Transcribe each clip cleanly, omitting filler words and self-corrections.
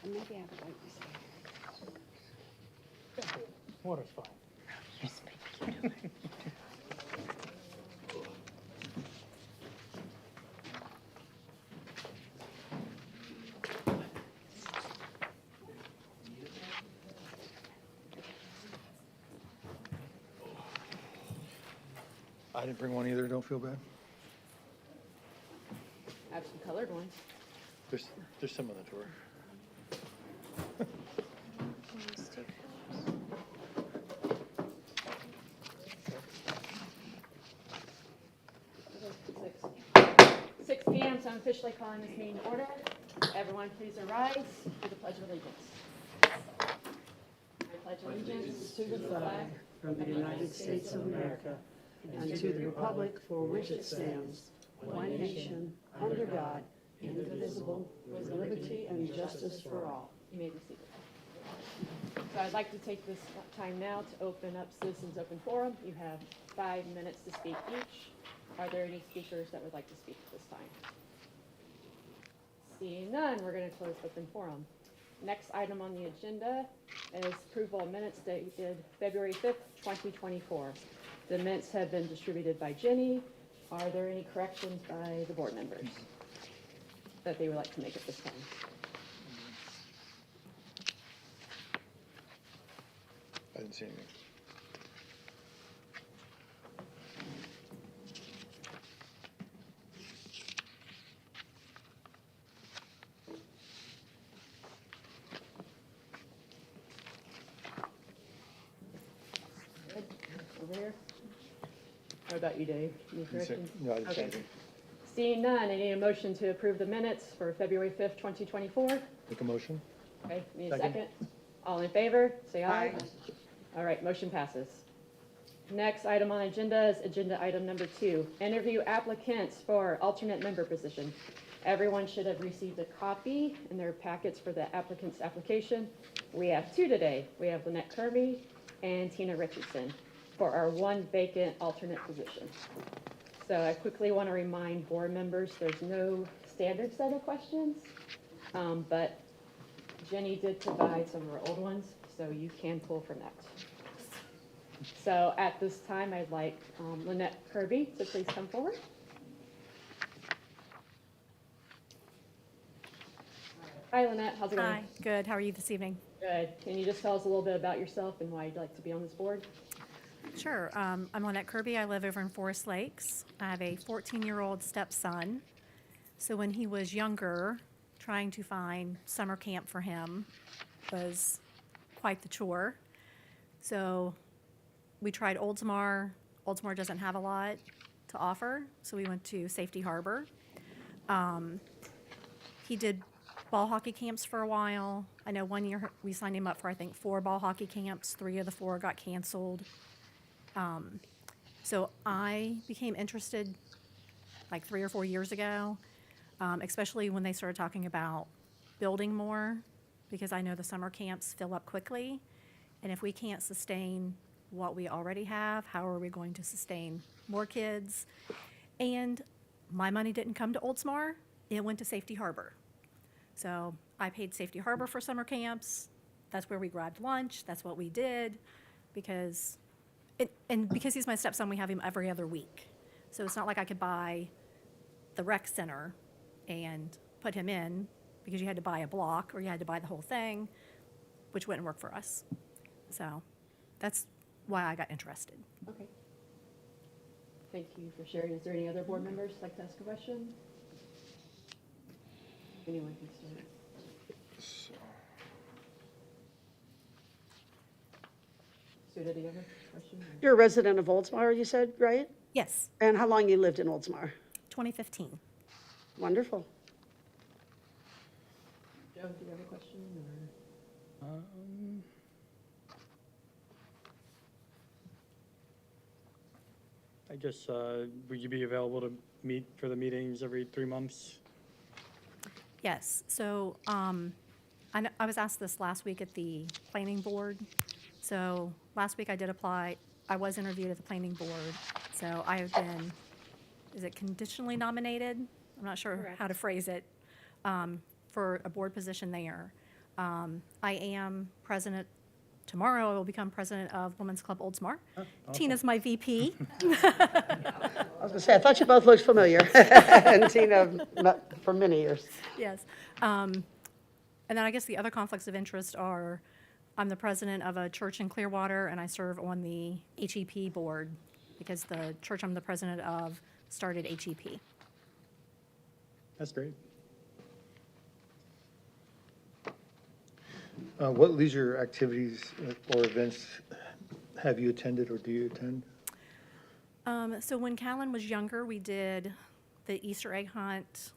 Maybe I would like to say. Water's fine. I didn't bring one either, don't feel bad. I have some colored ones. There's some on the tour. Six p.m., so I'm officially calling this meeting to order. Everyone please arise for the Pledge of Allegiance. I pledge allegiance to the flag From the United States of America and to the republic for which it stands, one nation, under God, indivisible, with liberty and justice for all. You may be seated. So I'd like to take this time now to open up Citizens Open Forum. You have 5 minutes to speak each. Are there any speakers that would like to speak at this time? Seeing none, we're going to close open forum. Next item on the agenda is approval of minutes dated February 5th, 2024. The minutes have been distributed by Jenny. Are there any corrections by the board members that they would like to make at this time? I didn't see anything. Good. Over here. What about you, Dave? Any corrections? No, I didn't see Okay. anything. Seeing none, I need a motion to approve the minutes for February 5th, 2024. Make a motion? Okay, need a Second. second? All in favor, say aye. Aye. All right, motion passes. Next item on agenda is agenda item number 2, interview applicants for alternate member position. Everyone should have received a copy in their packets for the applicant's application. We have 2 today. We have Lynette Kirby and Tina Richardson for our 1 vacant alternate position. So I quickly want to remind board members, there's no standard set of questions, but Jenny did provide some of her old ones, so you can pull from that. So at this time, I'd like Lynette Kirby to please come forward. Hi, Lynette, how's it going? Hi, good. How are you this evening? Good. Can you just tell us a little bit about yourself and why you'd like to be on this board? Sure. I'm Lynette Kirby. I live over in Forest Lakes. I have a 14-year-old stepson. So when he was younger, trying to find summer camp for him was quite the chore. So we tried Oldsmar. Oldsmar doesn't have a lot to offer, so we went to Safety Harbor. He did ball hockey camps for a while. I know one year we signed him up for, I think, 4 ball hockey camps. 3 of the 4 got canceled. So I became interested like 3 or 4 years ago, especially when they started talking about building more, because I know the summer camps fill up quickly. And if we can't sustain what we already have, how are we going to sustain more kids? And my money didn't come to Oldsmar, it went to Safety Harbor. So I paid Safety Harbor for summer camps. That's where we grabbed lunch. That's what we did because he's my stepson, we have him every other week. So it's not like I could buy the rec center and put him in because you had to buy a block or you had to buy the whole thing, which wouldn't work for us. So that's why I got interested. Okay. Thank you for sharing. Is there any other board members who'd like to ask a question? Anyone can start. So, Sudha, do you have a question? You're a resident of Oldsmar, you said, right? Yes, And how long you lived in Oldsmar? 2015. Wonderful. Joe, do you have a question? Or? I guess, would you be available to meet for the meetings every 3 months? Yes, so I was asked this last week at the planning board. So last week I did apply, I was interviewed at the planning board. So I have been, is it conditionally nominated? I'm not sure how to phrase it, for a board position there. I am president, tomorrow I will become president of Women's Club Oldsmar. awesome. Tina's my VP. I was gonna say, I thought you both looked familiar. And Tina, for many years. Yes. And then I guess the other conflicts of interest are, I'm the president of a church in Clearwater, and I serve on the HEP board, because the church I'm the president of started HEP. That's great. What leisure activities or events have you attended or do you attend? So when Callan was younger, we did the Easter egg hunt.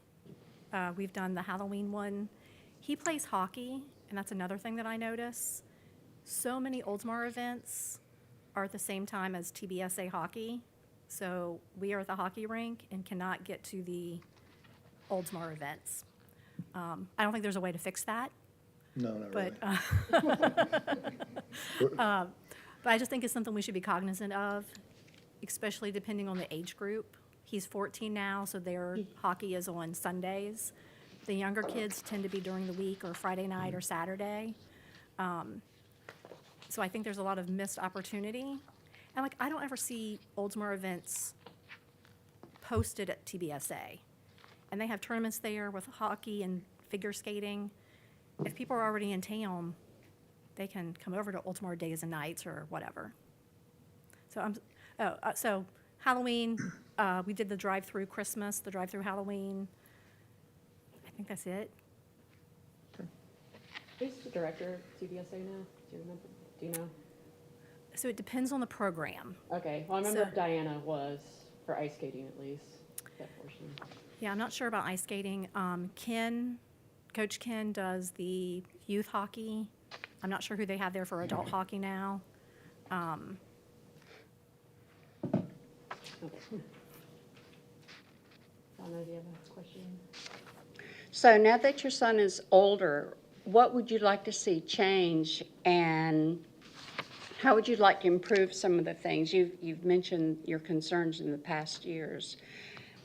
We've done the Halloween one. He plays hockey, and that's another thing that I notice. So many Oldsmar events are at the same time as TBSA hockey. So we are at the hockey rink and cannot get to the Oldsmar events. I don't think there's a way to fix that, No, not but, really. but I just think it's something we should be cognizant of, especially depending on the age group. He's 14 now, so their hockey is on Sundays. The younger kids tend to be during the week or Friday night or Saturday. So I think there's a lot of missed opportunity. And like, I don't ever see Oldsmar events posted at TBSA. And they have tournaments there with hockey and figure skating. If people are already in town, they can come over to Oldsmar days and nights or whatever. So so Halloween, we did the drive-through Christmas, the drive-through Halloween. I think that's it. Who's the director of TBSA now? Do you remember? Do you know? So it depends on the program. Okay, well, I remember So- Diana was, for ice skating at least, that portion. Yeah, I'm not sure about ice skating. Coach Ken does the youth hockey. I'm not sure who they have there for adult hockey now. Okay. Donna, do you have a question? So now that your son is older, what would you like to see change, and how would you like to improve some of the things? You've mentioned your concerns in the past years,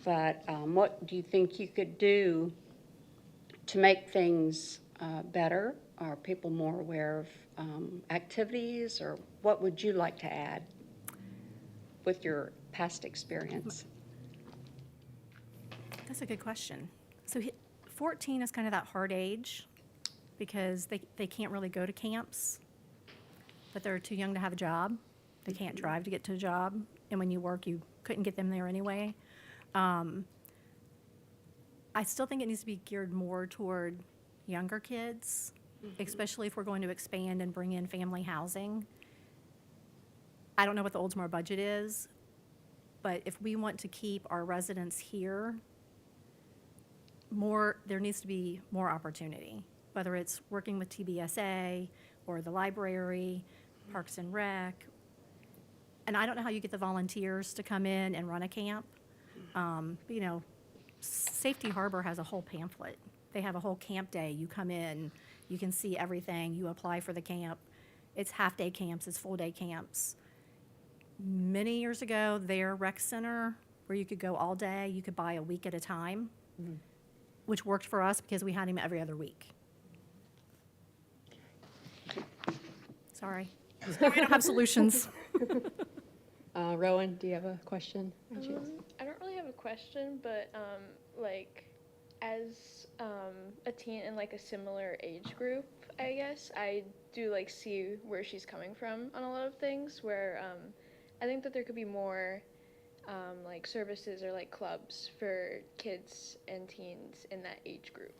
but what do you think you could do to make things better? Are people more aware of activities, or what would you like to add with your past experience? That's a good question. So 14 is kind of that hard age because they can't really go to camps, but they're too young to have a job. They can't drive to get to a job, and when you work, you couldn't get them there anyway. I still think it needs to be geared more toward younger kids, especially if we're going to expand and bring in family housing. I don't know what the Oldsmar budget is, but if we want to keep our residents here, there needs to be more opportunity, whether it's working with TBSA or the library, Parks and Rec. And I don't know how you get the volunteers to come in and run a camp. You know, Safety Harbor has a whole pamphlet. They have a whole camp day. You come in, you can see everything, you apply for the camp. It's half-day camps, it's full-day camps. Many years ago, their rec center, where you could go all day, you could buy a week at a time, which worked for us because we had him every other week. Sorry. I don't have solutions. Rowan, do you have a question? by chance? I don't really have a question, but like as a teen in like a similar age group, I guess I do like see where she's coming from on a lot of things. Where I think that there could be more like services or like clubs for kids and teens in that age group.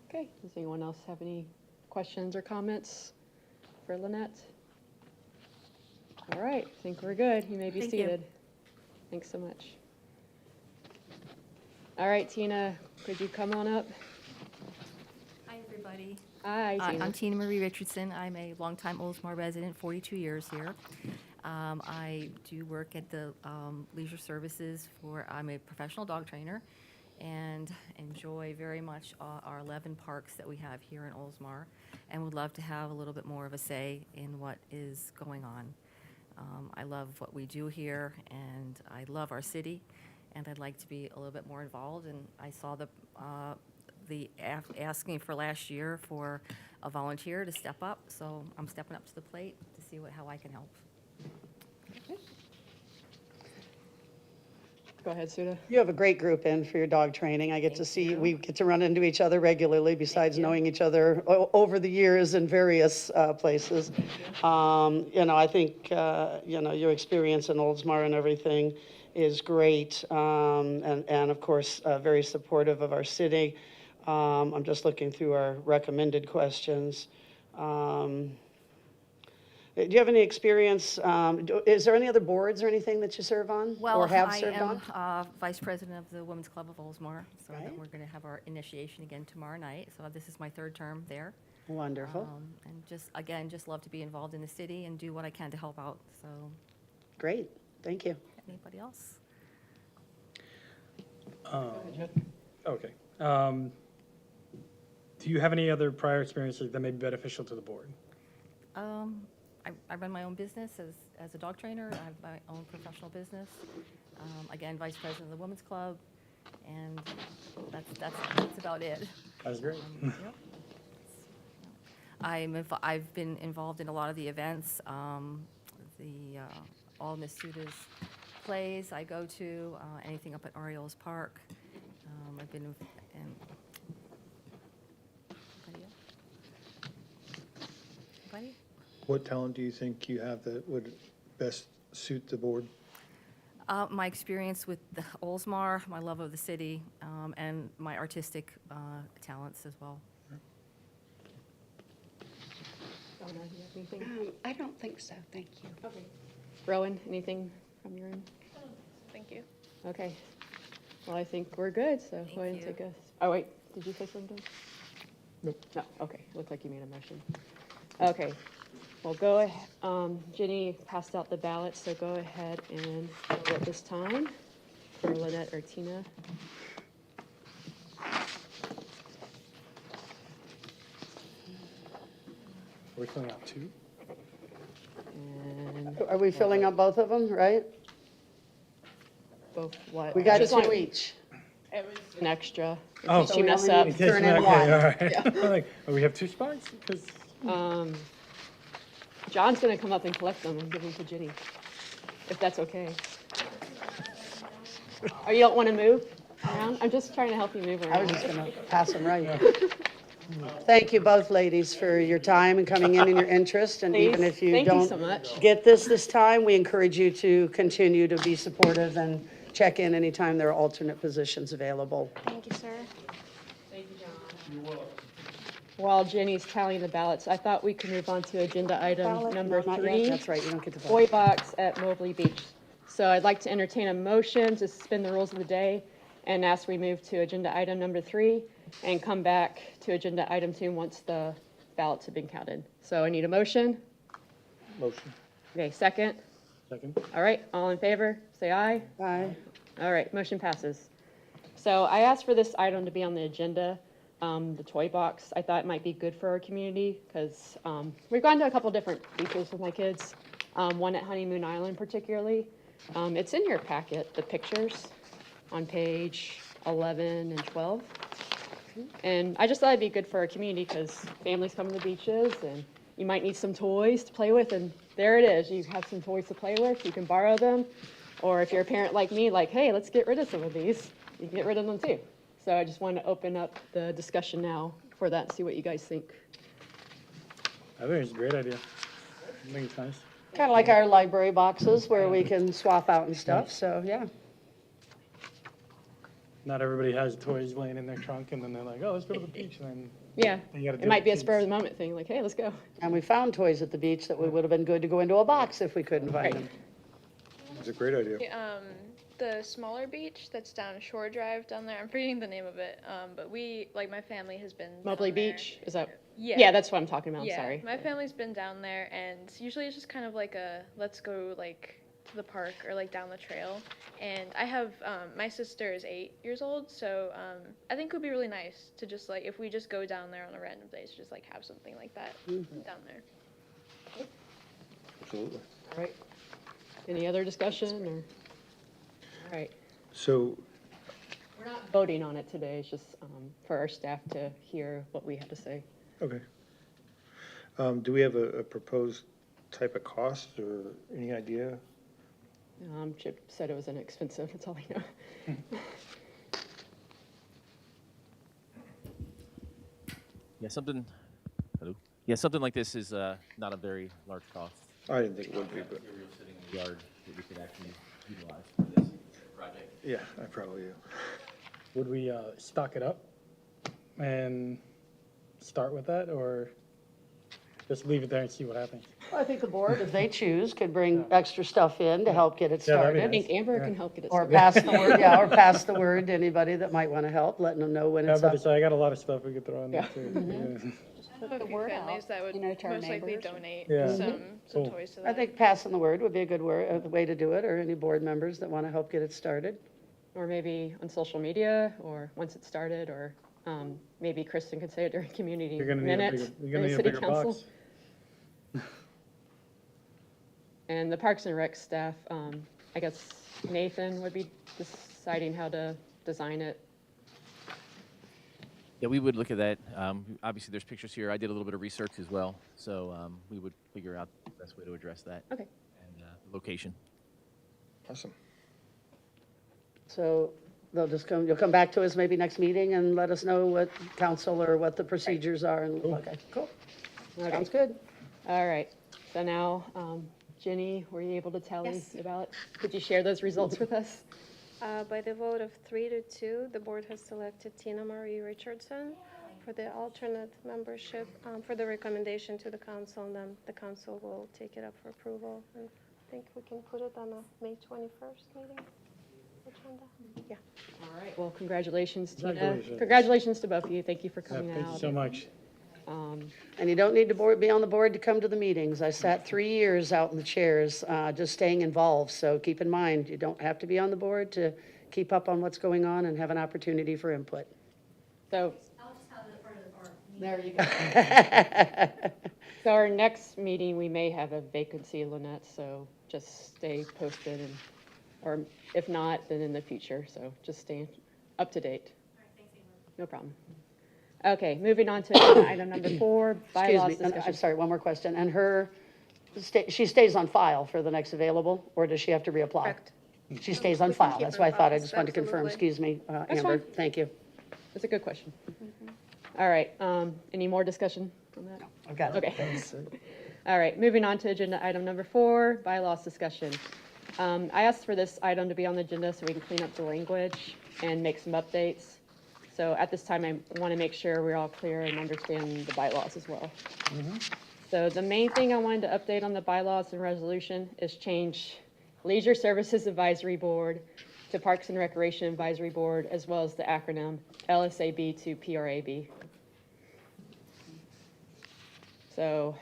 Okay, does anyone else have any questions or comments for Lynette? All right, I think we're good. You may be Thank you. seated. Thanks so much. All right, Tina, could you come on up? Hi, everybody. Hi, Tina. I'm Tina Marie Richardson. I'm a longtime Oldsmar resident, 42 years here. I do work at the Leisure Services I'm a professional dog trainer and enjoy very much our 11 parks that we have here in Oldsmar, and would love to have a little bit more of a say in what is going on. I love what we do here, and I love our city, and I'd like to be a little bit more involved. And I saw the asking for last year for a volunteer to step up, so I'm stepping up to the plate to see how I can help. Go ahead, Suda. You have a great group in for your dog training. I get to see, we get to run into each other regularly besides knowing each other over the years in various places. I think, your experience in Oldsmar and everything is great. And of course, very supportive of our city. I'm just looking through our recommended questions. Do you have any experience, is there any other boards or anything that you serve on? Or have served on? I am vice president of the Women's Club of Oldsmar, so that Right. we're going to have our initiation again tomorrow night. So this is my third term there. Wonderful. And just love to be involved in the city and do what I can to help out. So Great, thank you. anybody else? Okay. Do you have any other prior experiences that may be beneficial to the board? I run my own business as a dog trainer. I have my own professional business. Again, vice president of the Women's Club, and that's about it. That's great. Yep. I've been involved in a lot of the events, all Miss Suda's plays I go to, anything up at Orioles Park. I've been in. Anybody? What talent do you think you have that would best suit the board? My experience with the Oldsmar, my love of the city, and my artistic talents as well. Donna, do you have anything? I don't think so, thank you. Okay. Rowan, anything from your end? Thank you. Okay. Well, I think we're good, so go ahead and you. take us. Oh, wait, did you say something? Nope. No, okay, looks like you made a motion. Okay, well, go ahead. Jenny passed out the ballots, so go ahead and vote at this time for Lynette or Tina. We're filling out two? And Are we filling up both of them, right? both what? We got Just two want each. an extra. in Oh. case So you we mess only up. need to turn in Okay, one. all right. I'm like, oh, we have two spots? Because, John's gonna come up and collect them and give them to Jenny, if that's okay. Or you don't wanna move around? I'm just trying to help you move I was around. just gonna pass them right. Thank you both ladies for your time and coming in and your interest, and even Please. if you Thank you so don't much. get this time, we encourage you to continue to be supportive and check in anytime there are alternate positions available. Thank you, sir. While Jenny's tallying the ballots, I thought we could move on to agenda item number No, not yet. 3. That's right, you don't get to vote. Toy box at Mobley Beach. So I'd like to entertain a motion to suspend the rules of the day and ask we move to agenda item number 3 and come back to agenda item 2 once the ballots have been counted. So I need a motion. Motion. Okay, second. second? All right, all in favor, say aye. Aye. All right, motion passes. So I asked for this item to be on the agenda, the toy box. I thought it might be good for our community because we've gone to a couple different beaches with my kids, one at Honeymoon Island particularly. It's in your packet, the pictures on page 11 and 12. And I just thought it'd be good for our community because families come to the beaches and you might need some toys to play with, and there it is. You have some toys to play with, you can borrow them. Or if you're a parent like me, like, hey, let's get rid of some of these, you can get rid of them too. So I just wanted to open up the discussion now for that and see what you guys think. I think it's a great idea. I think it's nice. Kind of like our library boxes where we can swap out and stuff, so, yeah. Not everybody has toys laying in their trunk, and then they're like, oh, let's go to the beach, and then Yeah, you gotta do it might it be a with spur of kids. the moment thing, like, hey, let's go. And we found toys at the beach that would have been good to go into a box if we couldn't find Right. them. It's a great idea. The smaller beach that's down Shore Drive down there, I'm forgetting the name of it, but we, like, my family has been Mobley down there. Beach, is that? Yeah. Yeah, that's what I'm talking about, I'm Yeah, sorry. my family's been down there, and usually it's just kind of like a, let's go, like, to the park or, like, down the trail. And I have, my sister is 8 years old, so I think it would be really nice to just, like, if we just go down there on a random day, to just, like, have something like that down there. Absolutely. All right. Any other discussion, or? All right, So We're not voting on it today, it's just for our staff to hear what we had to say. Okay. Do we have a proposed type of cost or any idea? Chip said it was inexpensive, that's all I know. Yeah, something, hello? Yeah, something like this is not a very large cost. I didn't think it would be, but Material sitting in the yard that we could actually utilize for this project. yeah, I probably do. Would we stock it up and start with that, or just leave it there and see what happens? I think the board, if they choose, could bring extra stuff in to help get it Yeah, that'd be started. I think Amber can help get it Or started. pass the word, yeah, or pass the word to anybody that might want to help, letting them know when Yeah, it's but up. I got a lot of stuff we could throw in there Yeah. too. Yeah. Have a few word families out, that would you know, to our most likely neighbors. donate Yeah. some Cool. toys to I that. think passing the word would be a good way to do it, or any board members that want to help get it started. Or maybe on social media, or once it's started, or maybe Kristen could say it during community You're gonna need a minutes. bigger, you're gonna in need a city bigger council. box. And the Parks and Rec staff, I guess Nathan would be deciding how to design it. Yeah, we would look at that. Obviously, there's pictures here. I did a little bit of research as well, so we would figure out the best way to address that. Okay. And location. Awesome. So they'll just come, you'll come back to us maybe next meeting and let us know what council or what the procedures are, and, okay, cool. Okay. Sounds good. All right, so now, Jenny, were you able to tally Yes. the ballot? Could you share those results with us? By the vote of 3-2, the board has selected Tina Marie Richardson for the alternate membership, for the recommendation to the council, and then the council will take it up for approval. And I think we can put it on a May 21st meeting agenda. Yeah. All right, well, congratulations, Tina. Congratulations. Congratulations to both of you. Thank you for Yeah, coming out. thank you so much. And you don't need to be on the board to come to the meetings. I sat 3 years out in the chairs, just staying involved. So keep in mind, you don't have to be on the board to keep up on what's going on and have an opportunity for input. So. There you go. So our next meeting, we may have a vacancy, Lynette, so just stay posted, and, or if not, then in the future, so just stay up to date. No problem. Okay, moving on to agenda item number 4, Excuse bylaws me, and discussion. I'm sorry, one more question. And she stays on file for the next available, or does she have to reapply? Correct. She stays on We can file. keep That's her what I thought. I files, just wanted to confirm. absolutely. Excuse me, That's Amber. fine. Thank you. That's a good question. All right, any more discussion on that? I've got it. Okay. All right, moving on to agenda item number 4, bylaws discussion. I asked for this item to be on the agenda so we can clean up the language and make some updates. So at this time, I want to make sure we're all clear and understand the bylaws as well. So the main thing I wanted to update on the bylaws and resolution is change Leisure Services Advisory Board to Parks and Recreation Advisory Board, as well as the acronym LSAB to PRAB. So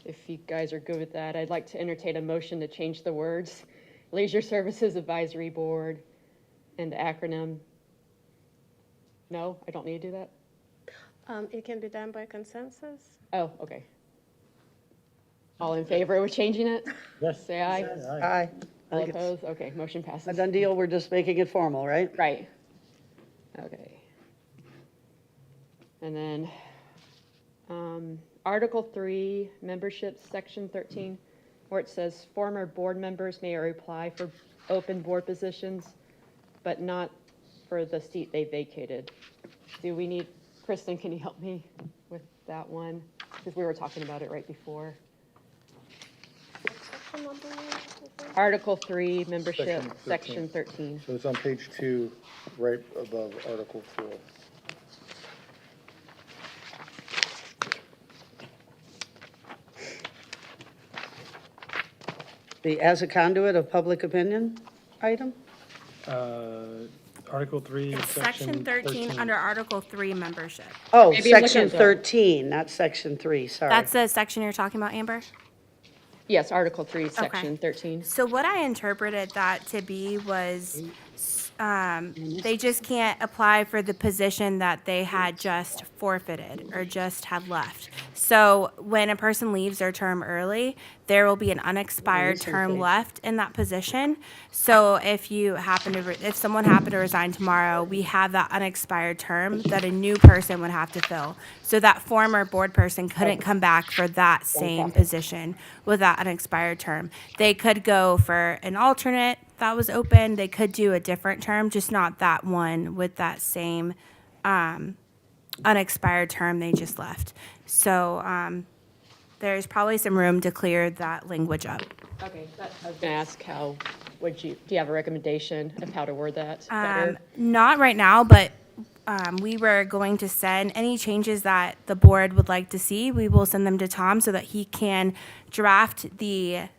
if you guys are good with that, I'd like to entertain a motion to change the words Leisure Services Advisory Board and the acronym. No, I don't need to do that? It can be done by consensus. Oh, okay. All in favor of changing it? Yes. Say aye. Aye. I All think it's opposed? Okay, motion a passes. done deal. We're just making it formal, right? Right. Okay. And then, Article 3, membership, Section 13, where it says former board members may apply for open board positions, but not for the seat they vacated. Do we need, Kristen, can you help me with that one? Because we were talking about it right before. What section number is it? Article 3, membership, Section 13. Section 13. So it's on page 2, right above Article 4. The as a conduit of public opinion item? Article 3, It's Section 13 under Article 3 membership. Oh, Maybe look section at the- 13, not section 3, sorry. That's the section you're talking about, Amber? Yes, Article 3, Section 13. So what I interpreted that to be was they just can't apply for the position that they had just forfeited or just had left. So when a person leaves their term early, there will be an unexpired term left in that position. So if you happen to, if someone happened to resign tomorrow, we have that unexpired term that a new person would have to fill. So that former board person couldn't come back for that same position with that unexpired term. They could go for an alternate that was open. They could do a different term, just not that one with that same unexpired term they just left. So there's probably some room to clear that language up. Okay, I was gonna ask how, do you have a recommendation of how to word that better? Not right now, but we were going to send any changes that the board would like to see. We will send them to Tom so that he can draft the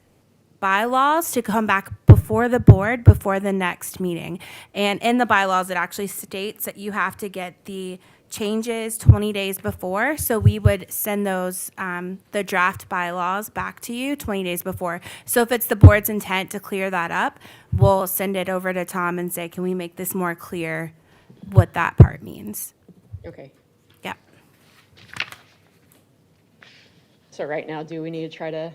bylaws to come back before the board before the next meeting. And in the bylaws, it actually states that you have to get the changes 20 days before. So we would send those, the draft bylaws back to you 20 days before. So if it's the board's intent to clear that up, we'll send it over to Tom and say, can we make this more clear what that part means? Okay, Yeah. so right now, do we need to try to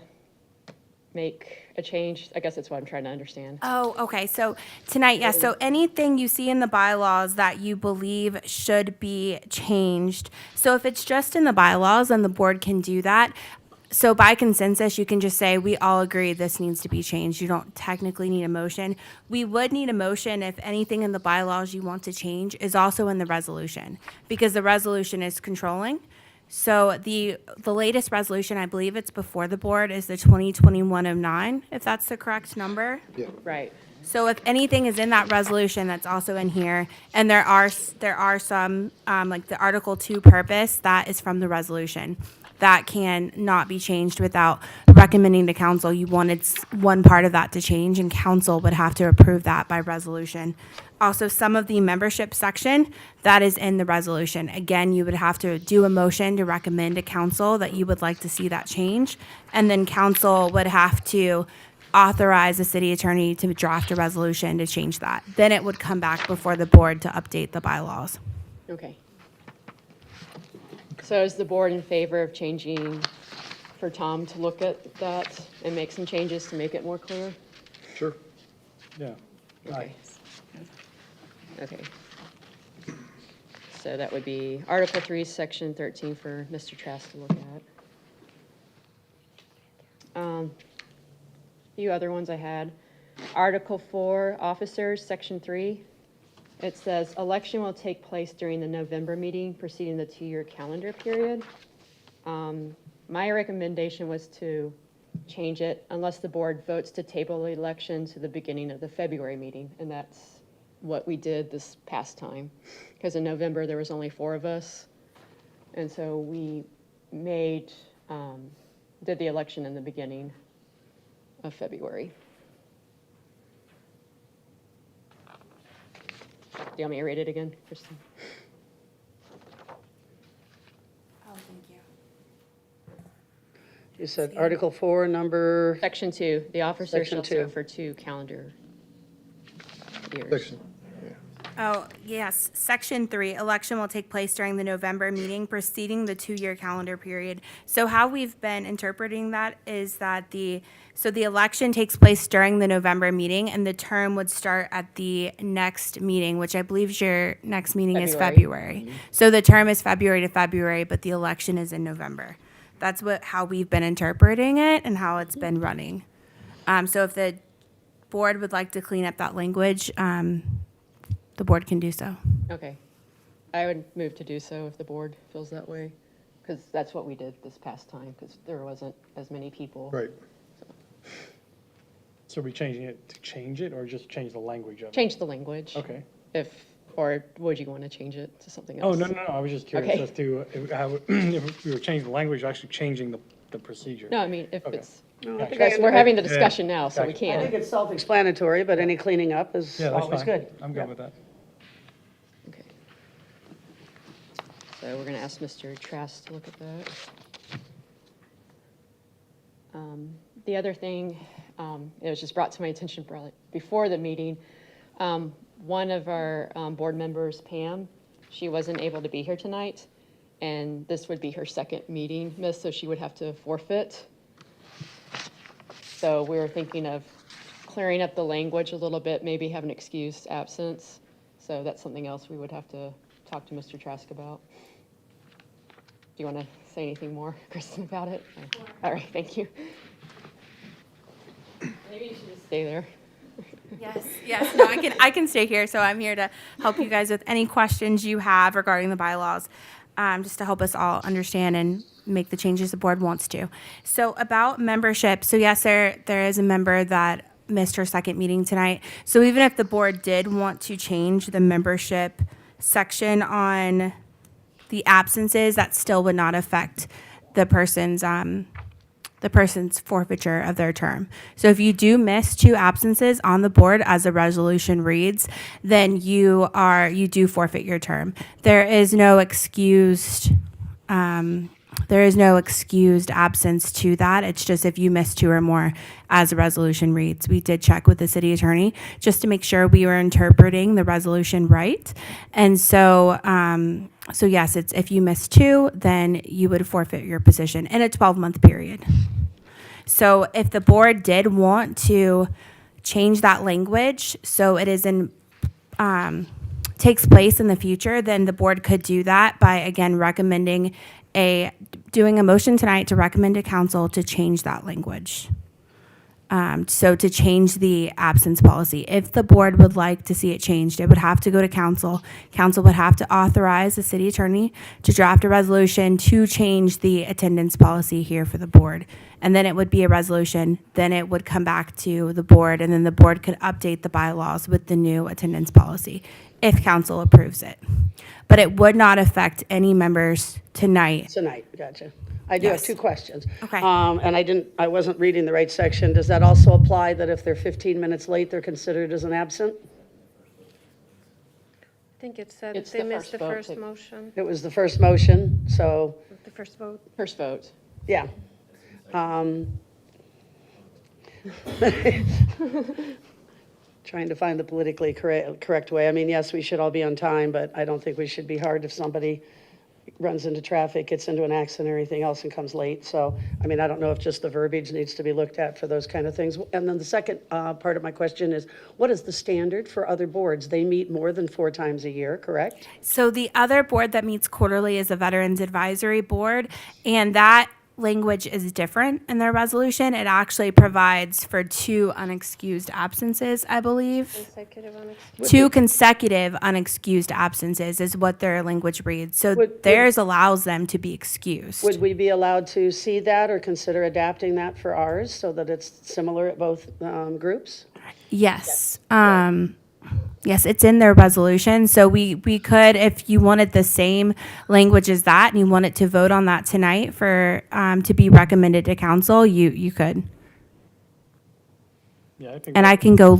make a change? I guess that's what I'm trying to understand. Oh, okay. So tonight, yes. So anything you see in the bylaws that you believe should be changed. So if it's just in the bylaws, then the board can do that. So by consensus, you can just say, we all agree this needs to be changed. You don't technically need a motion. We would need a motion if anything in the bylaws you want to change is also in the resolution, because the resolution is controlling. So the latest resolution, I believe it's before the board, is the 2021-09, if that's the correct number. Right. So if anything is in that resolution, that's also in here. And there are some, like the Article 2 purpose, that is from the resolution. That can not be changed without recommending to council you wanted one part of that to change, and council would have to approve that by resolution. Also, some of the membership section, that is in the resolution. Again, you would have to do a motion to recommend to council that you would like to see that change. And then council would have to authorize the city attorney to draft a resolution to change that. Then it would come back before the board to update the bylaws. Okay. So is the board in favor of changing, for Tom to look at that and make some changes to make it more clear? Sure. Yeah. Okay. Okay. So that would be Article 3, Section 13 for Mr. Trask to look at. Few other ones I had. Article 4, Officers, Section 3. It says, election will take place during the November meeting preceding the 2-year calendar period. My recommendation was to change it unless the board votes to table the election to the beginning of the February meeting, and that's what we did this past time. Because in November, there was only 4 of us, and so we did the election in the beginning of February. Do you want me to read it again, Kristen? Oh, thank you. You said Article 4, number, Section 2, the officer Section shall 2. serve for 2 calendar years. Section. Oh, yes. Section 3, election will take place during the November meeting preceding the 2-year calendar period. So how we've been interpreting that is that the election takes place during the November meeting, and the term would start at the next meeting, which I believe your next meeting is February. So the term is February to February, but the election is in November. That's how we've been interpreting it and how it's been running. So if the board would like to clean up that language, the board can do so. Okay. I would move to do so if the board feels that way, because that's what we did this past time, because there wasn't as many people. Right. So are we changing it to change it or just change the language of it? Change the language. Okay. Or would you want to change it to something Oh, else? no, I was just curious Okay. as to if we were changing the language, actually changing the procedure. No, I mean, if Okay. it's, No, I think that's- we're having the discussion now, so we Gotcha. I think can. it's self-explanatory, but any cleaning up is Yeah, that's always fine. good. I'm good with that. Okay. So we're going to ask Mr. Trask to look at that. The other thing, it was just brought to my attention before the meeting, one of our board members, Pam, she wasn't able to be here tonight, and this would be her second meeting, miss, so she would have to forfeit. So we were thinking of clearing up the language a little bit, maybe have an excused absence. So that's something else we would have to talk to Mr. Trask about. Do you want to say anything more, Kristen, about it? All right, thank you. Maybe you should just stay there. Yes, no, I can stay here, so I'm here to help you guys with any questions you have regarding the bylaws, just to help us all understand and make the changes the board wants to. So about membership, so yes, there is a member that missed her second meeting tonight. So even if the board did want to change the membership section on the absences, that still would not affect the person's forfeiture of their term. So if you do miss 2 absences on the board as the resolution reads, then you do forfeit your term. There is no excused absence to that. It's just if you miss 2 or more as the resolution reads. We did check with the city attorney just to make sure we were interpreting the resolution right. And so yes, it's if you miss 2, then you would forfeit your position in a 12-month period. So if the board did want to change that language so it is in takes place in the future, then the board could do that by again doing a motion tonight to recommend to council to change that language. So to change the absence policy, if the board would like to see it changed, it would have to go to council. Council would have to authorize the city attorney to draft a resolution to change the attendance policy here for the board. And then it would be a resolution, then it would come back to the board, and then the board could update the bylaws with the new attendance policy if council approves it. But it would not affect any members tonight. Tonight, gotcha. I do have Yes. 2 questions. Okay. And I wasn't reading the right section. Does that also apply that if they're 15 minutes late, they're considered as an absent? I think it said It's they the missed the first vote first that- motion, It was the first motion, so, the first vote. First vote. yeah. Trying to find the politically correct way. I mean, yes, we should all be on time, but I don't think we should be hard if somebody runs into traffic, gets into an accident or anything else and comes late. So, I mean, I don't know if just the verbiage needs to be looked at for those kind of things. And then the second part of my question is, what is the standard for other boards? They meet more than 4 times a year, correct? So the other board that meets quarterly is the Veterans Advisory Board, and that language is different in their resolution. It actually provides for 2 unexcused absences, I believe. Consecutive unexcused. 2 consecutive unexcused absences is what their language reads. So theirs allows them to be excused. Would we be allowed to see that or consider adapting that for ours so that it's similar at both groups? Yes. Yes, it's in their resolution. So we could, if you wanted the same language as that and you wanted to vote on that tonight for, to be recommended to council, you could. Yeah, I think. And I can go,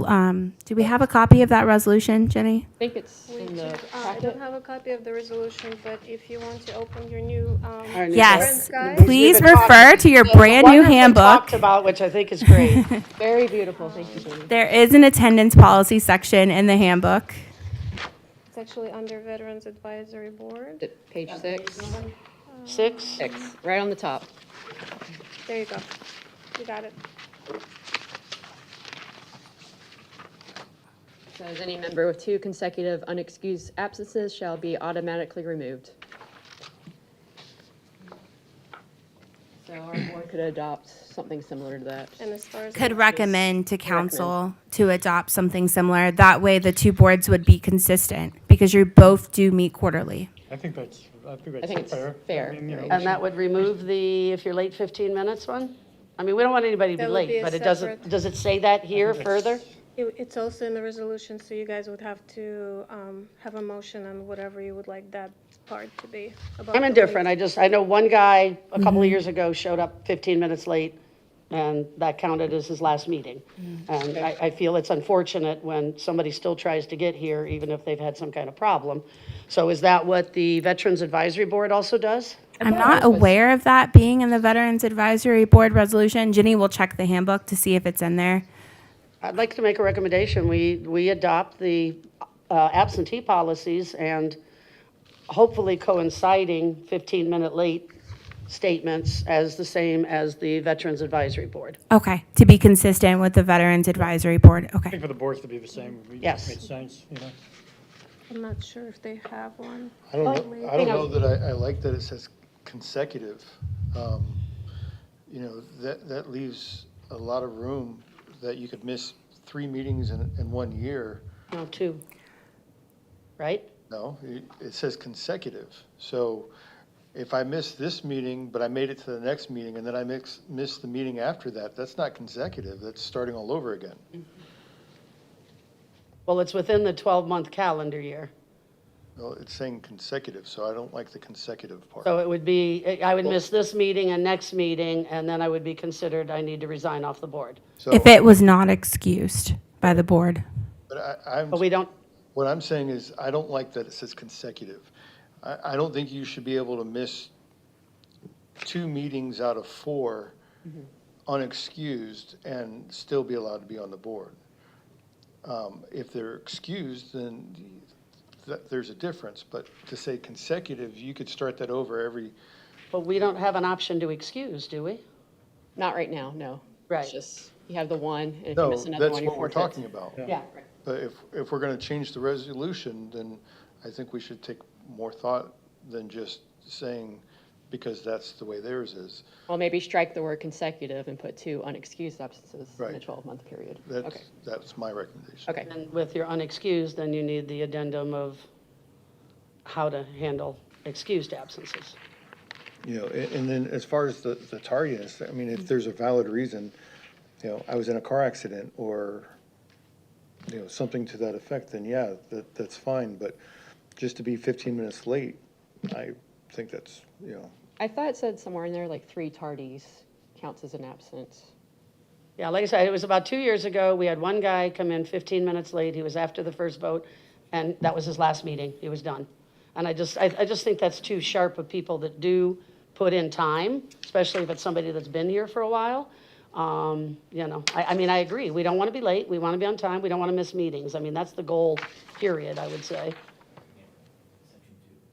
do we have a copy of that resolution, Jenny? I think it's We in do, the I packet. don't have a copy of the resolution, but if you want to open your new, Our new Yes. guide. Please We've been refer talking- to your the brand one new that's been handbook. talked about, which I think is great. Very beautiful, thank you, Jamie. There is an attendance policy section in the handbook. it's actually under Veterans Advisory Board. Page 6. 6? 6, right on the top. There you go. You got it. Says any member with 2 consecutive unexcused absences shall be automatically removed. So our board could adopt something similar to that. And as far as. Could recommend to council to adopt something similar. That way the 2 boards would be consistent because you both do meet quarterly. I think that's think it's fair. fair, I mean, you know, right. we And that would remove the, if you're late 15 minutes one? I mean, we don't want anybody to be That would be late, a but it doesn't, separate- does it say that here think that's- further? It's also in the resolution, so you guys would have to have a motion on whatever you would like that part to be. about I'm the indifferent. late- I know one guy a couple of years ago showed up 15 minutes late, and that counted as his last meeting. And I feel it's unfortunate when somebody still tries to get here, even if they've had some kind of problem. So is that what the Veterans Advisory Board also does? I'm not aware of that being in the Veterans Advisory Board resolution. Jenny will check the handbook to see if it's in there. I'd like to make a recommendation. We adopt the absentee policies and hopefully coinciding 15-minute late statements as the same as the Veterans Advisory Board. Okay, to be consistent with the Veterans Advisory Board, I okay. think for the boards to be the same, it Yes. makes sense, you know? I'm not sure if they have one. I don't know that I like that it says consecutive. You know, that leaves a lot of room that you could miss 3 meetings in 1 year. No, 2. Right? No, it says consecutive. So if I miss this meeting, but I made it to the next meeting, and then I miss the meeting after that, that's not consecutive, that's starting all over again. Well, it's within the 12-month calendar year. Well, it's saying consecutive, so I don't like the consecutive part. So it would be, I would miss this meeting and next meeting, and then I would be considered, I need to resign off the board. So, If it was not excused by the board. but But we don't, what I'm saying is, I don't like that it says consecutive. I don't think you should be able to miss 2 meetings out of 4 unexcused and still be allowed to be on the board. If they're excused, then there's a difference, but to say consecutive, you could start that over every, but we don't have an option to excuse, do we? Not right now, no. Right. It's just, you have the one, and if you no, miss another that's one, you what we're forfeit. talking about. Yeah. But if we're gonna change the resolution, then I think we should take more thought than just saying, because that's the way theirs is. Well, maybe strike the word consecutive and put 2 unexcused absences in a Right. 12-month period. That's, Okay, that's my recommendation. okay. And with your unexcused, then you need the addendum of how to handle excused absences. You know, and then as far as the tardiness, I mean, if there's a valid reason, you know, I was in a car accident or, you know, something to that effect, then yeah, that's fine. But just to be 15 minutes late, I think that's, you know, I thought it said somewhere in there, like 3 tardies counts as an absence. Yeah, like I said, it was about 2 years ago. We had one guy come in 15 minutes late. He was after the first vote, and that was his last meeting. He was done. And I just think that's too sharp of people that do put in time, especially if it's somebody that's been here for a while. You know, I mean, I agree. We don't want to be late. We want to be on time. We don't want to miss meetings. I mean, that's the goal, period, I would say.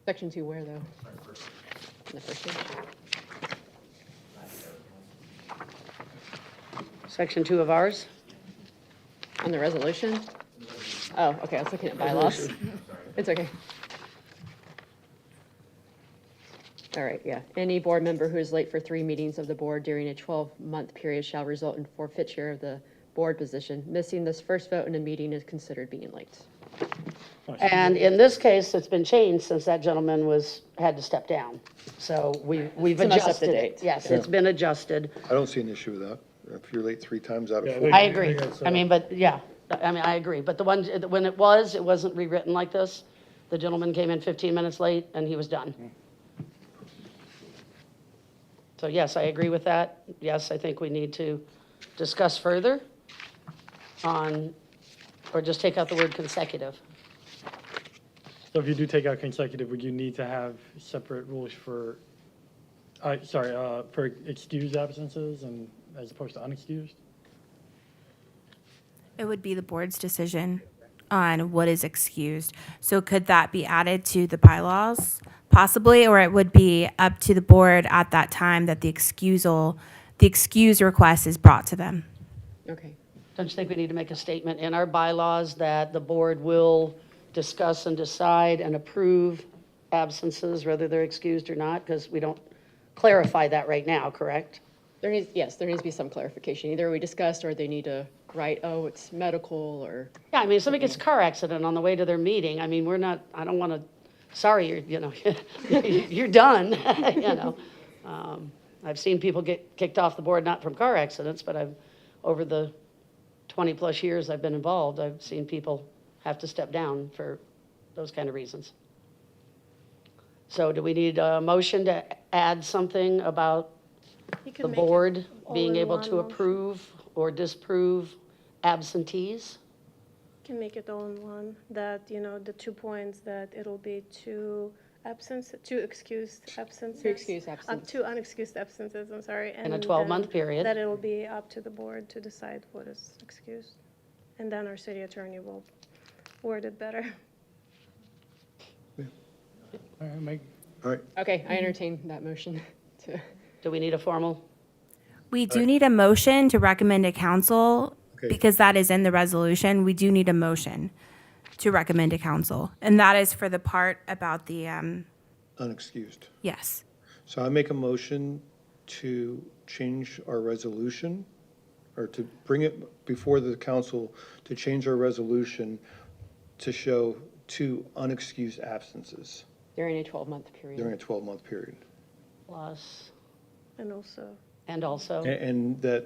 Section 2 where, though? In the first page? Section 2 of ours. On the resolution? Oh, okay, I was looking at bylaws. It's okay. All right, yeah. Any board member who is late for 3 meetings of the board during a 12-month period shall result in forfeiture of the board position. Missing this first vote in a meeting is considered being late. And in this case, it's been changed since that gentleman had to step down. So we've To mess up the adjusted date. it. Yes, it's been adjusted. I don't see an issue with that. If you're late 3 times out of Yeah, 4. I agree. I mean, but yeah, I mean, I agree. But the one, when it wasn't rewritten like this. The gentleman came in 15 minutes late and he was done. So yes, I agree with that. Yes, I think we need to discuss further on, or just take out the word consecutive. So if you do take out consecutive, would you need to have separate rules for, for excused absences and as opposed to unexcused? It would be the board's decision on what is excused. So could that be added to the bylaws possibly, or it would be up to the board at that time that the excuse request is brought to them? Okay. Don't you think we need to make a statement in our bylaws that the board will discuss and decide and approve absences, whether they're excused or not? Because we don't clarify that right now, correct? Yes, there needs to be some clarification. Either we discussed or they need to write, oh, it's medical or, Yeah, I mean, if somebody gets a car accident on the way to their meeting, I mean, I don't want to, sorry, you're done, you know. I've seen people get kicked off the board, not from car accidents, but over the 20-plus years I've been involved, I've seen people have to step down for those kind of reasons. So do we need a motion to add something about You can the make it board all being in able one to motion. approve or disapprove absentees? Can make it all in one, that, the 2 points, that it'll be 2 excused absences. 2 excused absences. 2 unexcused absences, I'm sorry. In a and 12-month then period. That it'll be up to the board to decide what is excused. And then our city attorney will word it better. All right, Mike, All right, Okay, I entertain that motion to, Do we need a formal? We do need a motion to recommend to council, Okay. because that is in the resolution. We do need a motion to recommend to council. And that is for the part about the, unexcused. yes. So I make a motion to change our resolution, or to bring it before the council, to change our resolution to show 2 unexcused absences during a 12-month period. during a 12-month period. Plus, And also, and also, And that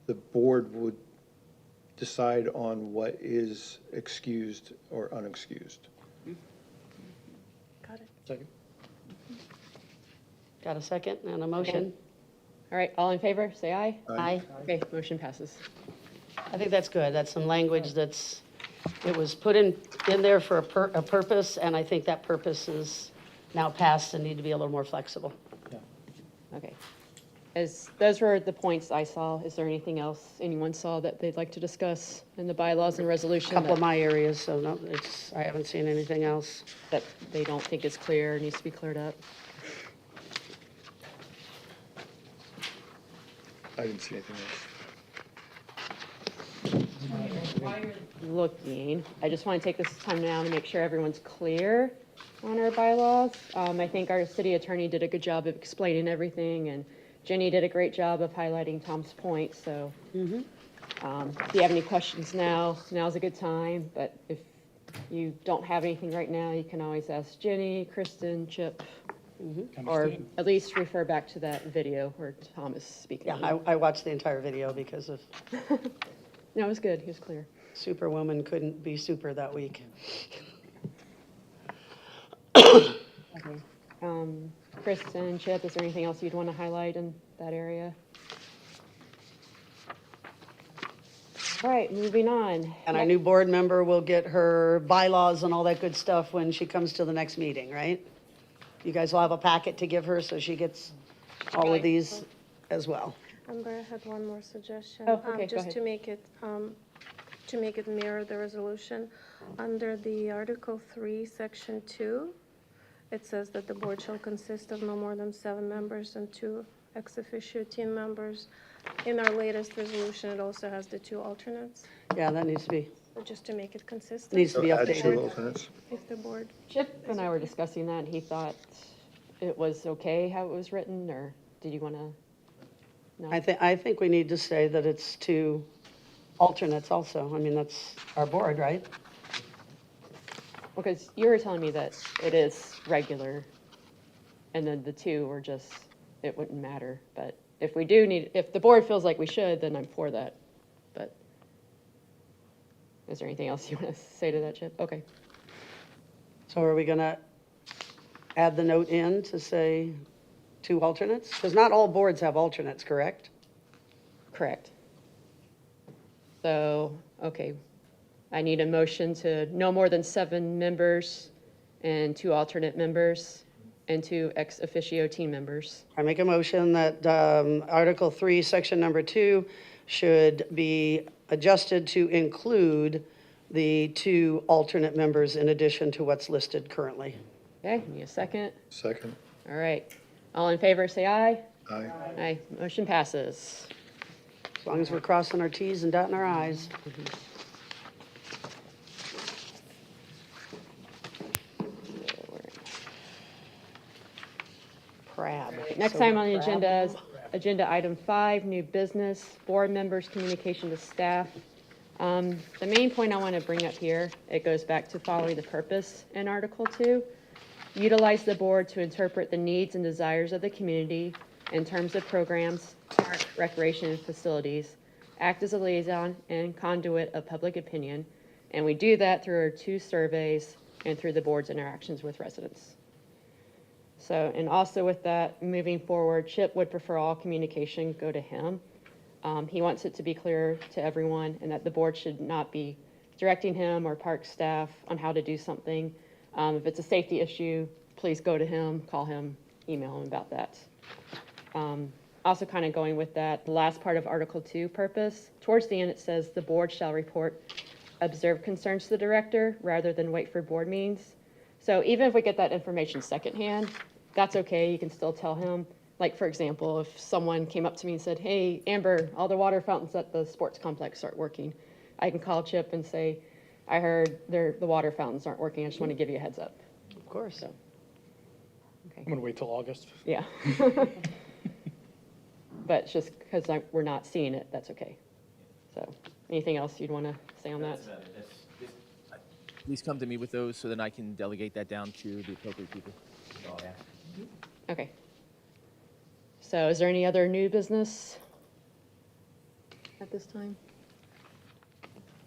the board would decide on what is excused or unexcused. got it. second. got a second and a motion? All right, all in favor, say aye. Aye. Okay, motion passes. I think that's good. That's some language it was put in there for a purpose, and I think that purpose is now passed and need to be a little more flexible. Okay. Those were the points I saw. Is there anything else anyone saw that they'd like to discuss in the bylaws and A resolution couple of that my areas, so no, I haven't seen anything else. that they don't think is clear, needs to be cleared up? I didn't see anything else. Looking, I just want to take this time now to make sure everyone's clear on our bylaws. I think our city attorney did a good job of explaining everything, and Jenny did a great job of highlighting Tom's points, so. If you have any questions now's a good time, but if you don't have anything right now, you can always ask Jenny, Kristen, Chip, or Understood. at least refer back to that video where Tom is speaking. Yeah, I watched the entire video because of No, it was good, he was clear. Superwoman couldn't be super that week. Kristen, Chip, is there anything else you'd want to highlight in that area? All right, moving on. And our new board member will get her bylaws and all that good stuff when she comes to the next meeting, right? You guys will have a packet to give her, so she gets all of these as well. Amber, I had one more suggestion. Oh, okay, go Just ahead. to make it mirror the resolution, under the Article 3, Section 2, it says that the board shall consist of no more than 7 members and 2 ex officio team members. In our latest resolution, it also has the 2 alternates, Yeah, that needs to be, just to make it consistent. needs to be So add 2 updated. alternates. If the board, Chip and I were discussing that, and he thought it was okay how it was written, or did you want to? No? I think we need to say that it's 2 alternates also. I mean, that's our board, right? Because you were telling me that it is regular, and then the 2 were just, it wouldn't matter. But if we do need, if the board feels like we should, then I'm for that. But is there anything else you want to say to that, Chip? Okay. So are we going to add the note in to say 2 alternates? Because not all boards have alternates, correct? Correct. So, okay, I need a motion to no more than 7 members and 2 alternate members and 2 ex officio team members. I make a motion that Article 3, Section number 2 should be adjusted to include the 2 alternate members in addition to what's listed currently. Okay, need a second? Second. All right. All in favor, say aye. Aye. Aye, motion passes. As long as we're crossing our Ts and dotting our Is. Crab. Next So time on the crab. agenda is agenda item 5, new business, board members' communication to staff. The main point I want to bring up here, it goes back to following the purpose in Article 2. Utilize the board to interpret the needs and desires of the community in terms of programs, park, recreation, and facilities. Act as a liaison and conduit of public opinion. And we do that through our 2 surveys and through the board's interactions with residents. So, and also with that, moving forward, Chip would prefer all communication go to him. He wants it to be clear to everyone and that the board should not be directing him or park staff on how to do something. If it's a safety issue, please go to him, call him, email him about that. Also kind of going with that, the last part of Article 2 purpose, towards the end it says the board shall report observed concerns to the director rather than wait for board meetings. So even if we get that information secondhand, that's okay, you can still tell him. Like, for example, if someone came up to me and said, hey, Amber, all the water fountains at the sports complex aren't working, I can call Chip and say, I heard the water fountains aren't working, I just want to give you a heads up. Of course. So, I'm gonna wait till August. yeah. But just because we're not seeing it, that's okay. So, anything else you'd want to say on that? Please come to me with those so then I can delegate that down to the appropriate people. That's all I ask. Okay. So is there any other new business at this time?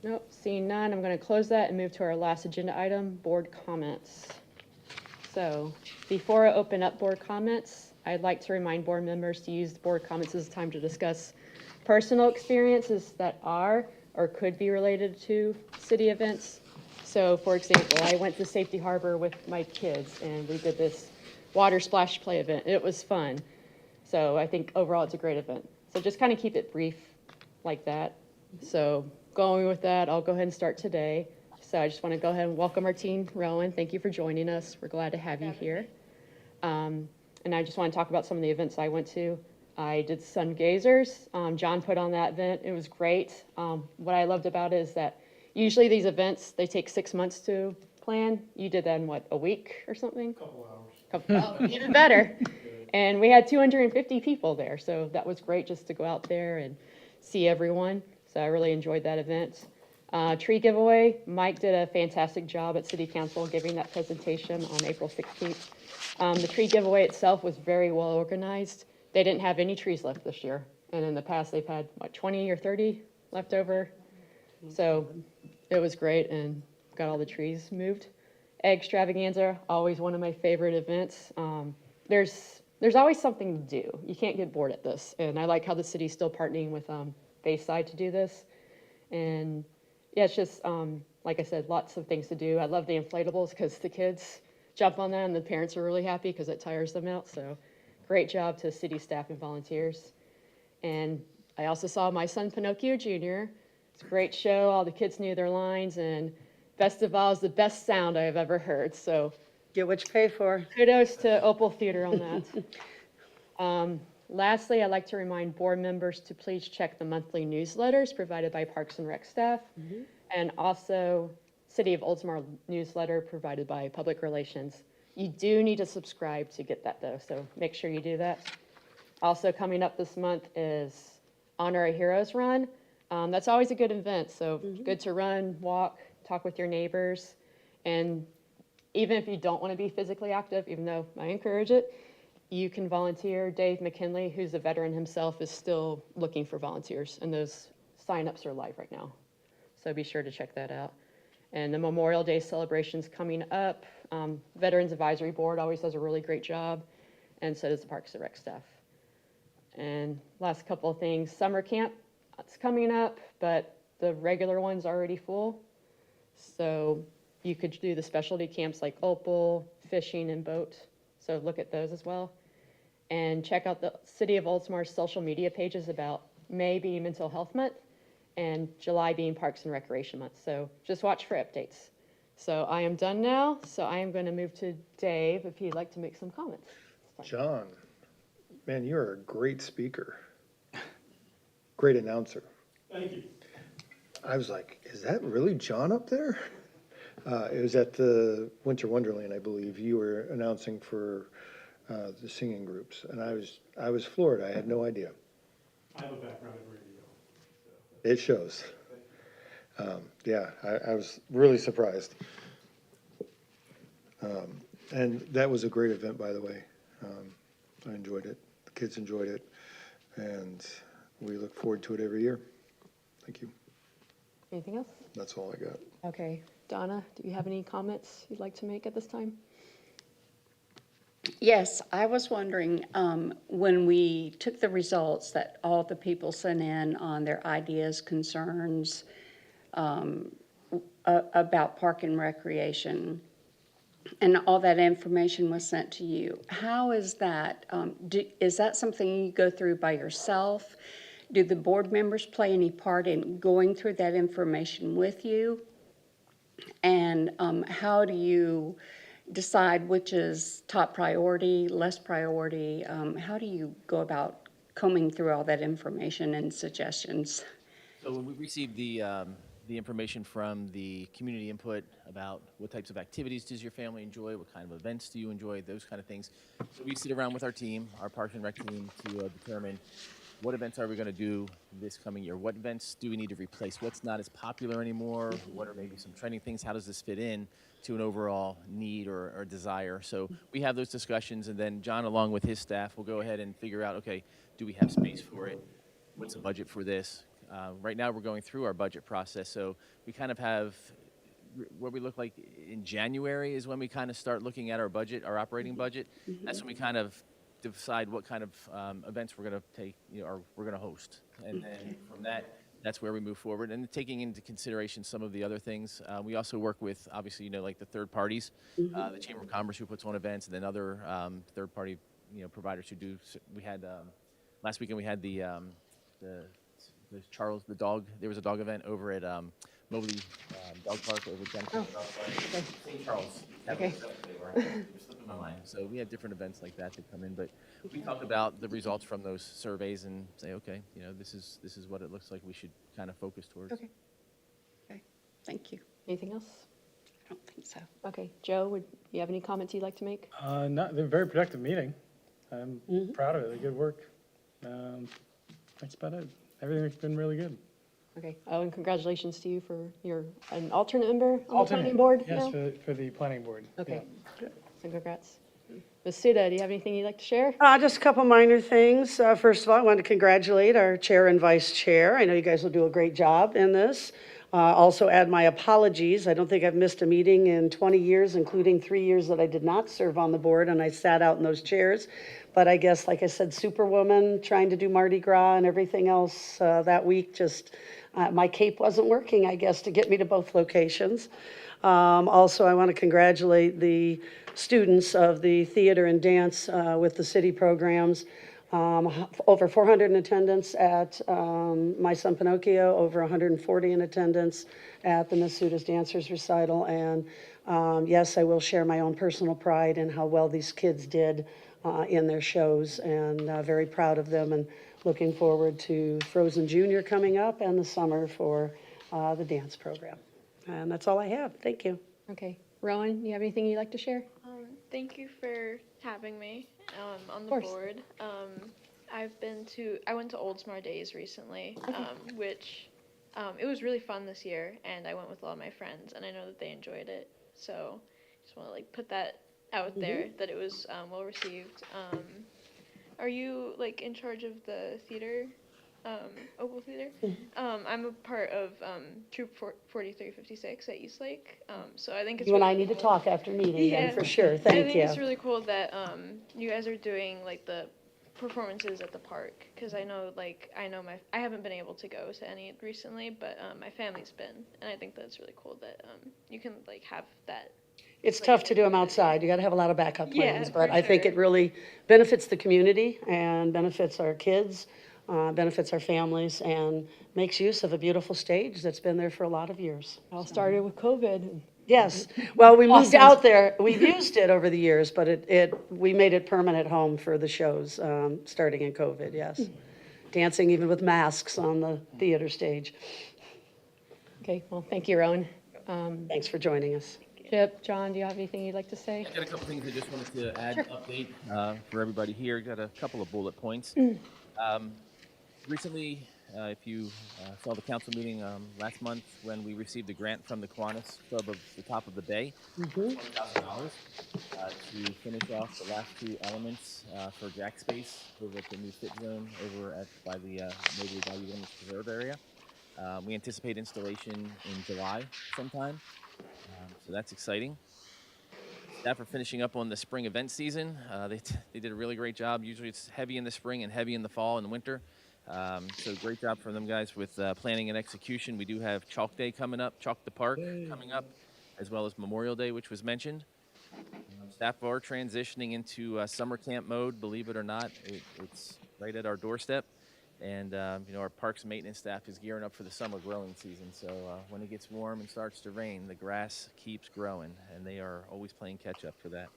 Nope, seeing none, I'm going to close that and move to our last agenda item, board comments. So before I open up board comments, I'd like to remind board members to use the board comments as a time to discuss personal experiences that are or could be related to city events. So for example, I went to Safety Harbor with my kids and we did this water splash play event. It was fun. So I think overall it's a great event. So just kind of keep it brief like that. So going with that, I'll go ahead and start today. So I just want to go ahead and welcome our team, Rowan. Thank you for joining us. We're glad to have you here. And I just want to talk about some of the events I went to. I did Sun Gazers. John put on that event. It was great. What I loved about it is that usually these events, they take 6 months to plan. You did that in what, a week or something? Couple hours. Oh, even better. And we had 250 people there. So that was great just to go out there and see everyone. So I really enjoyed that event. Tree giveaway, Mike did a fantastic job at City Council giving that presentation on April 16th. The tree giveaway itself was very well organized. They didn't have any trees left this year. And in the past, they've had, what, 20 or 30 left over? So it was great and got all the trees moved. Egg extravaganza, always one of my favorite events. There's always something to do. You can't get bored at this. And I like how the city's still partnering with Bayside to do this. And yeah, it's just, like I said, lots of things to do. I love the inflatables because the kids jump on them and the parents are really happy because it tires them out. So great job to city staff and volunteers. And I also saw my son Pinocchio Jr. It's a great show. All the kids knew their lines, and best of all is the best sound I have ever heard. So Get what you pay for. kudos to Opal Theater on that. Lastly, I'd like to remind board members to please check the monthly newsletters provided by Parks and Rec staff, and also City of Oldsmar newsletter provided by Public Relations. You do need to subscribe to get that though, so make sure you do that. Also coming up this month is Honor Our Heroes Run. That's always a good event, so good to run, walk, talk with your neighbors, and even if you don't want to be physically active, even though I encourage it, you can volunteer. Dave McKinley, who's a veteran himself, is still looking for volunteers, and those signups are live right now. So be sure to check that out. And the Memorial Day celebration's coming up. Veterans Advisory Board always does a really great job, and so does the Parks and Rec staff. And last couple of things, summer camp, it's coming up, but the regular one's already full. So you could do the specialty camps like Opal, fishing, and boat. So look at those as well. And check out the City of Oldsmar's social media pages about May being Mental Health Month and July being Parks and Recreation Month. So just watch for updates. So I am done now. So I am going to move to Dave if he'd like to make some comments. John, man, you're a great speaker. Great announcer. Thank you. I was like, is that really John up there? It was at the Winter Wonderland, I believe. You were announcing for the singing groups, and I was floored. I had no idea. I have a background in radio. It shows. Yeah, I was really surprised. And that was a great event, by the way. I enjoyed it. The kids enjoyed it, and we look forward to it every year. Thank you. Anything else? That's all I got. Okay. Donna, do you have any comments you'd like to make at this time? Yes, I was wondering, when we took the results that all the people sent in on their ideas, concerns about park and recreation, and all that information was sent to you, how is that? Is that something you go through by yourself? Do the board members play any part in going through that information with you? And how do you decide which is top priority, less priority? How do you go about combing through all that information and suggestions? So when we received the information from the community input about what types of activities does your family enjoy, what kind of events do you enjoy, those kind of things. So we sit around with our team, our Parks and Rec team, to determine what events are we going to do this coming year? What events do we need to replace? What's not as popular anymore? What are maybe some trending things? How does this fit in to an overall need or desire? So we have those discussions, and then John, along with his staff, will go ahead and figure out, okay, do we have space for it? What's the budget for this? Right now, we're going through our budget process, so we kind of have what we look like in January is when we kind of start looking at our budget, our operating budget. That's when we kind of decide what kind of events we're going to take, or we're going to host, and then from that, that's where we move forward. And taking into consideration some of the other things, we also work with, obviously, like the third parties, the Chamber of Commerce who puts on events, and then other third-party, providers who do. We had last weekend we had the Charles the dog. There was a dog event over at Mobley Dog Park over at Jennifer. St. Charles. Okay. They were slipping my mind. So we have different events like that that come in, but we talk about the results from those surveys and say, okay, this is what it looks like we should kind of focus towards. Okay. Okay, thank you. Anything else? I don't think so. Okay, Joe, would you have any comments you'd like to make? They're a very productive meeting. I'm proud of it. They good work. That's about it. Everything's been really good. Okay. Oh, and congratulations to you for an alternate member on the planning board Yes, now? for the planning board. Okay. Yeah. So congrats. Ms. Suda, do you have anything you'd like to share? Just a couple minor things. First of all, I want to congratulate our chair and vice chair. I know you guys will do a great job in this. Also add my apologies. I don't think I've missed a meeting in 20 years, including 3 years that I did not serve on the board and I sat out in those chairs. But I guess, like I said, Superwoman, trying to do Mardi Gras and everything else that week, just my cape wasn't working, I guess, to get me to both locations. Also, I want to congratulate the students of the theater and dance with the city programs. Over 400 in attendance at My Son Pinocchio, over 140 in attendance at the Miss Suda's Dancers recital. And yes, I will share my own personal pride in how well these kids did in their shows, and very proud of them, and looking forward to Frozen Junior coming up and the summer for the dance program. And that's all I have. Thank you. Okay. Rowan, you have anything you'd like to share? Thank you for having me on the course. board. I went to Oldsmar Days recently, which it was really fun this year, and I went with a lot of my friends, and I know that they enjoyed it. So just want to put that out there, that it was well received. Are you in charge of the theater, Opal Theater? I'm a part of Troop 4356 at Eastlake, so I think it's You and really I need to cool. talk after meeting, then, Yeah. for sure. I Thank think you. it's really cool that you guys are doing the performances at the park, because I know I haven't been able to go to any recently, but my family's been, and I think that's really cool that you can have that. It's tough to do them outside. You got to have a lot of backup Yeah, plans, but for I think sure. it really benefits the community and benefits our kids, benefits our families, and makes use of a beautiful stage that's been there for a lot of years. All started with COVID. Yes, well, we moved Awesome. out there. We've used it over the years, but we made it permanent home for the shows, starting in COVID, yes. Dancing even with masks on the theater stage. Okay, well, thank you, Rowan. Thanks for joining us. Chip, John, do you have anything you'd like to say? I got a couple things I just wanted to add, update for everybody here. Got a couple of bullet points. Recently, if you saw the council meeting last month when we received a grant from the Kiwanis Club of the Top of the Bay, $20,000 to finish off the last two elements for Jack Space over at the new fit zone over by the Mobley Value Wilderness Preserve area. We anticipate installation in July sometime, so that's exciting. Staff are finishing up on the spring event season. They did a really great job. Usually it's heavy in the spring and heavy in the fall and the winter. So great job from them guys with planning and execution. We do have Chalk Day coming up, Chalk the Park coming up, as well as Memorial Day, which was mentioned. Staff are transitioning into summer camp mode. Believe it or not, it's right at our doorstep. And, our parks maintenance staff is gearing up for the summer growing season. So when it gets warm and starts to rain, the grass keeps growing, and they are always playing catch up for that.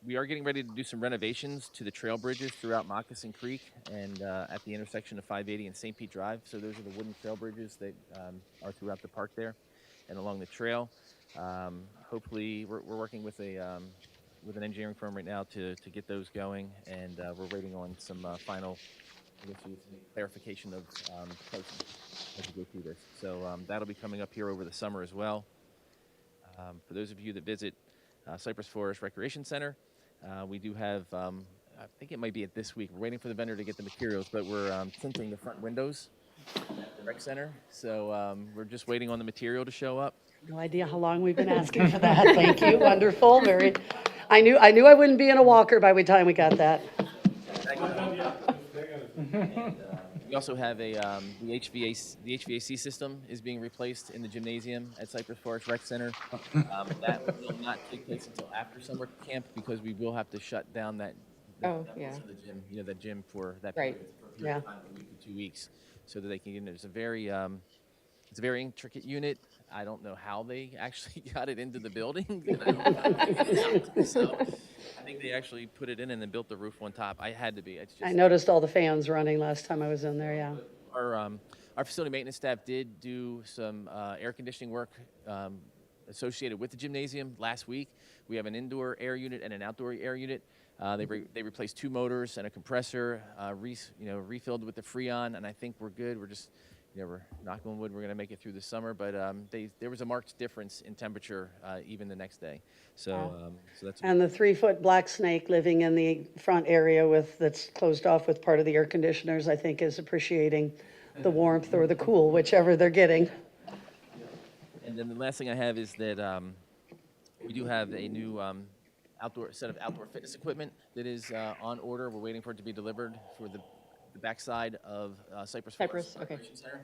We are getting ready to do some renovations to the trail bridges throughout Moccasin Creek and at the intersection of 580 and St. Pete Drive. So those are the wooden trail bridges that are throughout the park there and along the trail. Hopefully, we're working with with an engineering firm right now to get those going, and we're waiting on some final, I guess you would say, clarification of pricing as we go through this. So that'll be coming up here over the summer as well. For those of you that visit Cypress Forest Recreation Center, we do have, I think it might be at this week. We're waiting for the vendor to get the materials, but we're tinting the front windows at the rec center. So we're just waiting on the material to show up. No idea how long we've been asking for that. Thank you, wonderful, I knew I wouldn't be in a walker by the time we got that. And, we also have the HVAC system is being replaced in the gymnasium at Cypress Forest Rec Center. That will not take place until after summer camp because we will have to shut down that Oh, that yeah. portion of the gym, that gym for that Right. period, for a period of Yeah. time, a week to 2 weeks, so that they can get in. It's a very intricate unit. I don't know how they actually got it into the building. So I think they actually put it in and then built the roof on top. I had to be. It's just I noticed all the fans running last time I was in there, yeah. our facility maintenance staff did do some air conditioning work associated with the gymnasium last week. We have an indoor air unit and an outdoor air unit. They replaced 2 motors and a compressor, refilled with the Freon, and I think we're good. We're just, we're knocking on wood, we're going to make it through the summer. But there was a marked difference in temperature even the next day. So that's. And the 3-foot black snake living in the front area that's closed off with part of the air conditioners, I think is appreciating the warmth or the cool, whichever they're getting. And then the last thing I have is that we do have a new set of outdoor fitness equipment that is on order. We're waiting for it to be delivered for the backside of Cypress Forest okay. Recreation Center.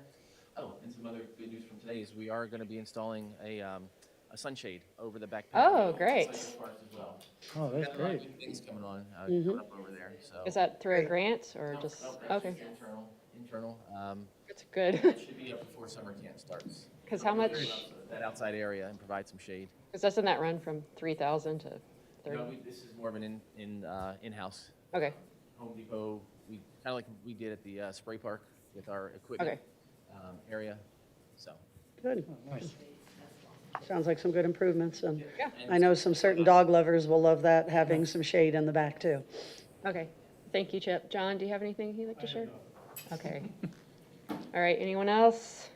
Oh, and some other good news from today is we are going to be installing a sunshade over the back patio Oh, of great. Cypress Forest as well. Oh, that's Got a lot of great. new things coming on coming up over there. So Is that through a grant or No, just, no, that's okay, just internal. that's good. It should be up before summer camp starts. Because how much, That outside area and provide some shade. because doesn't that run from 3,000 to 30? No, this is more of an in-house. Okay, Home Depot, we kind of like we did at the spray park with our equipment Okay. area. So Good. Oh, nice. Sounds like some good improvements, and Yeah. I know some certain dog lovers will love that, having some shade in the back, too. okay. Thank you, Chip. John, do you have anything you'd like to share? Okay. All right, anyone else?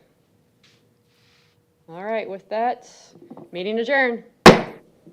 All right, with that, meeting adjourned.